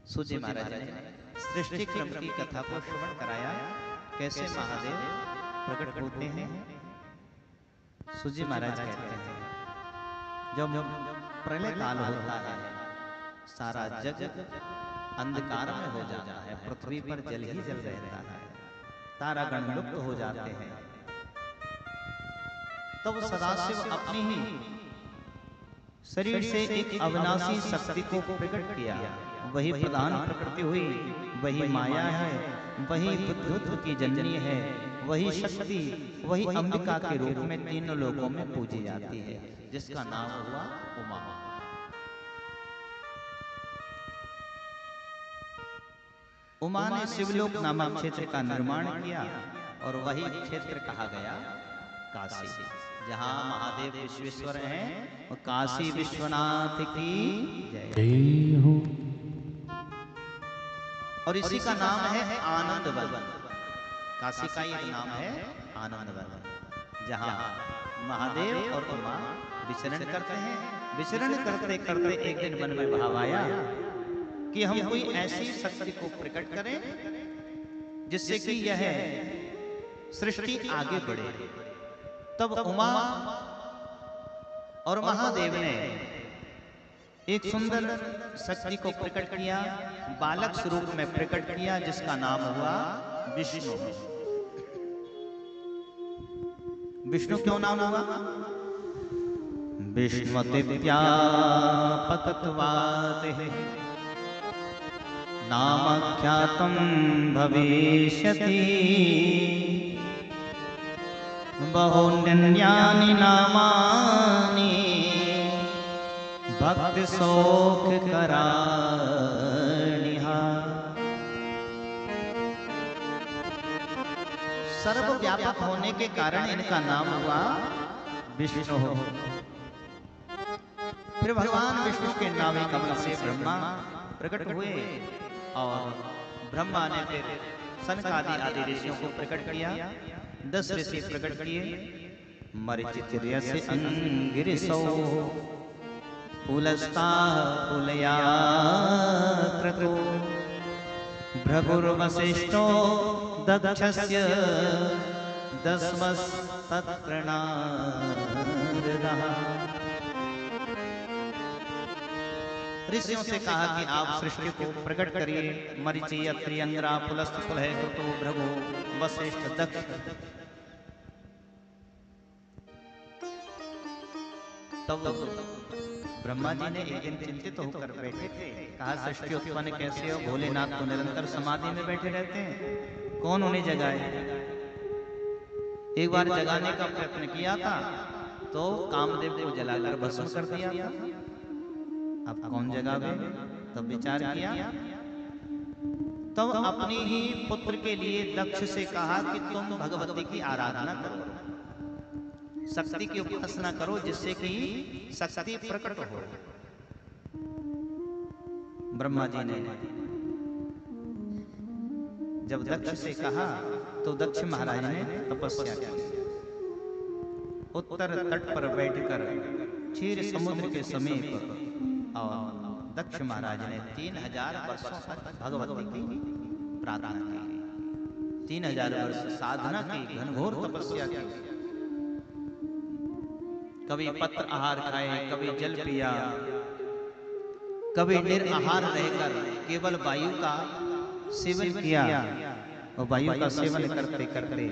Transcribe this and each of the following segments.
सूजी महाराज ने सृष्टि क्रम की कथा को श्रवण कराया, कैसे महादेव प्रकट होते हैं। सूजी महाराज कहते हैं, जब प्रलय काल होता है, सारा जग अंधकार में हो जाता है, पृथ्वी पर जल ही जल रहता है, तारागण लुप्त हो जाते हैं, तब सदाशिव अपनी ही शरीर से एक अविनाशी शक्ति को प्रकट किया। वही प्रधान प्रकृति हुई, वही माया है, वही बुद्धत्व की जननी है, वही शक्ति, वही अंबिका के रूप में तीनों लोकों में पूजी जाती है, जिसका नाम हुआ उमा। उमा ने शिवलोक नामक क्षेत्र का निर्माण किया और वही क्षेत्र कहा गया काशी, जहां महादेव विश्वेश्वर हैं। और काशी विश्वनाथ की जय हो। और इसी का नाम है आनंद वन। काशी का एक नाम है आनंद वन, जहां महादेव और उमा विचरण करते हैं। विचरण करते करते एक दिन मन में भाव आया कि हम कोई ऐसी शक्ति को प्रकट करें जिससे कि यह सृष्टि आगे बढ़े। तब उमा और महादेव ने एक सुंदर शक्ति को प्रकट किया, बालक स्वरूप में प्रकट किया, जिसका नाम हुआ विष्णु। विष्णु क्यों नाम हुआ? विष्णुतिव्यापकत्वात् नामाख्यातं भविष्यति बहुन्यानि नामानि भक्ति शोक कराणिहा। सर्वव्यापक होने के कारण इनका नाम हुआ विष्णु। फिर भगवान विष्णु के नाभि कमल से ब्रह्मा प्रकट हुए और ब्रह्मा ने फिर सनकादि आदि ऋषियों को प्रकट किया। 10 ऋषि प्रकट किए। मरीचिर्यस्य अंगिरिसौ पुलस्ताः पुलयाक्रतो भृगुर्वसिष्ठो दक्षस्य दस्मस्तत्प्रणारदः। ऋषियों से कहा कि आप सृष्टि को प्रकट करिए। मरीचि, अत्रि, अंगिरा, पुलस्त, पुलह, क्रतु, भृगु, वशिष्ठ, दक्ष। तब ब्रह्मा जी ने एक दिन चिंतित होकर बैठे थे। कहा, सृष्टि उत्पन्न कैसे हो? भोलेनाथ तो निरंतर समाधि में बैठे रहते हैं, कौन उन्हें जगाए? एक बार जगाने का प्रयत्न किया था तो कामदेव को जलाकर भस्म कर दिया था। अब कौन जगावे? तब विचार किया, तब अपनी ही पुत्र के लिए दक्ष से कहा कि तुम भगवती की आराधना करो, शक्ति की उपासना करो, जिससे कि शक्ति प्रकट हो। ब्रह्मा जी ने जब दक्ष से कहा तो दक्ष महाराज ने तपस्या की। उत्तर तट पर बैठकर क्षीर समुद्र के समीप और दक्ष महाराज ने 3000 वर्षों तक भगवती की प्रार्थना की। 3000 वर्ष साधना की, घनघोर तपस्या की। कभी पत्र आहार खाए, कभी जल पिया, कभी निराहार रहकर केवल वायु का सेवन किया। और वायु का सेवन करते करते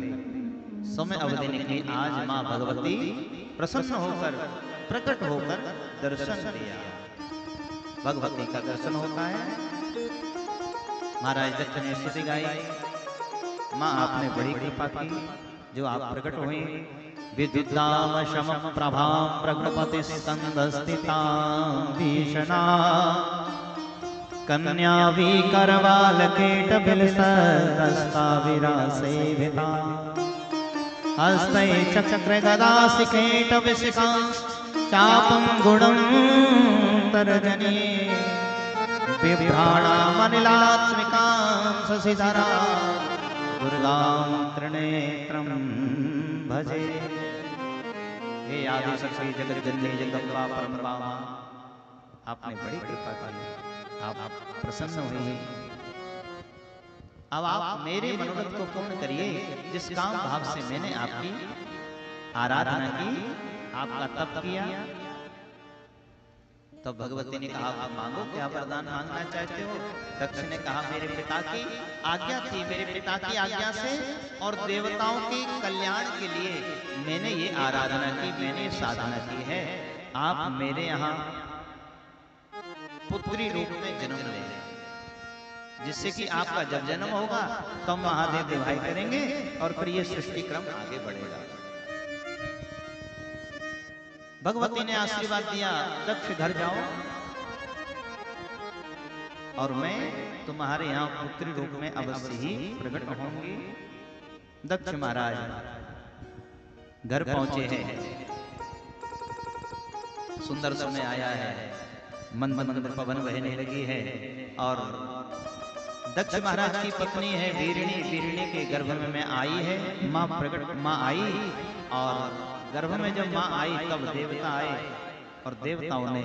समय अवधि निकली। आज मां भगवती प्रसन्न होकर प्रकट होकर दर्शन दिया। भगवती का दर्शन होता है। महाराज दत्त ने स्तुति गाई, मां आपने बड़ी कृपा की, जो आप प्रकट हुए। विद्युदाम शम प्रभाम प्रगणपति स्कंद स्थितां भीषणा कन्या विकरवाल कीट बिलसस्ता विरासेविता हस्तै चक्र गदा सिकेट विशिकांश चापं गुणं तर्जनी बिभ्राणामनिलात्मिकां शशिधरा दुर्गां त्रिनेत्रं भजे। हे आदि शक्ति जगत जननी जगदम्बा परम्परा, आपने बड़ी कृपा की, आप प्रसन्न हुई। अब आप मेरे मनोरथ को पूर्ण करिए, जिस काम भाव से मैंने आपकी आराधना की, आपका तप किया। तो भगवती ने कहा, आप मांगो, क्या वरदान मांगना चाहते हो? दक्ष ने कहा, मेरे पिता की आज्ञा थी, मेरे पिता की आज्ञा से और देवताओं के कल्याण के लिए मैंने ये आराधना की, मैंने ये साधना की है। आप मेरे यहाँ पुत्री रूप में जन्म लें, जिससे कि आपका जब जन्म होगा तो महादेव विवाह करेंगे और फिर ये सृष्टि क्रम आगे बढ़ेगा। भगवती ने आशीर्वाद दिया, दक्ष घर जाओ और मैं तुम्हारे यहाँ पुत्री रूप में अवश्य ही प्रकट होंगी। दक्ष महाराज घर पहुंचे हैं, सुंदर समय आया है, मंद मंद पवन बहने लगी है और दक्ष महाराज की पत्नी है वीरिणी, वीरिणी के गर्भ में मैं आई है, माँ प्रकट, माँ आई और गर्भ में जब माँ आई तब देवता आए और देवताओं ने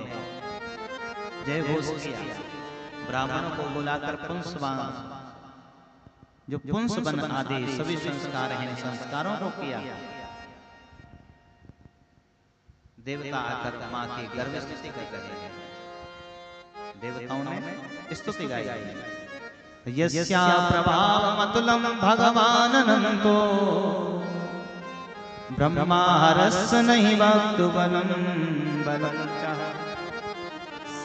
जय घोष किया। ब्राह्मणों को बुलाकर पुंसवान, जो पुंसवन आदि सभी संस्कार हैं, संस्कारों को किया। देवता आकर माँ की गर्भ स्तुति कर रहे हैं। देवताओं ने स्तुति गाई। यस्या प्रभाव अतुलम भगवान अनंतो ब्रह्मा हरस नहीं वक्तु बलम बलम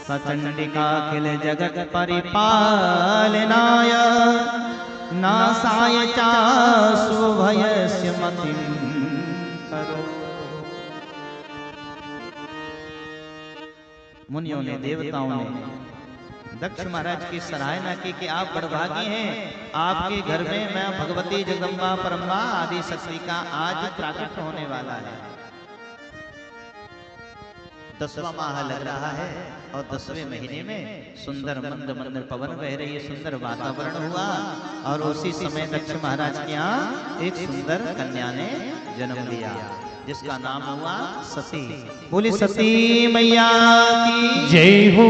सचंडिका किल जगत परिपालनाय नासाय चा सुभयस्य मतिं करो। मुनियों ने, देवताओं ने दक्ष महाराज की सराहना की कि आप बड़भागी हैं, आपके घर में मैं भगवती जगदम्बा परम्बा आदि शक्ति का आज प्राकट होने वाला है। 10वां माह लग रहा है और 10वें महीने में सुंदर मंद मंद पवन बह रही है, सुंदर वातावरण हुआ और उसी समय दक्ष महाराज के यहाँ एक सुंदर कन्या ने जन्म लिया, जिसका नाम हुआ सती। बोली सती मैया की जय हो।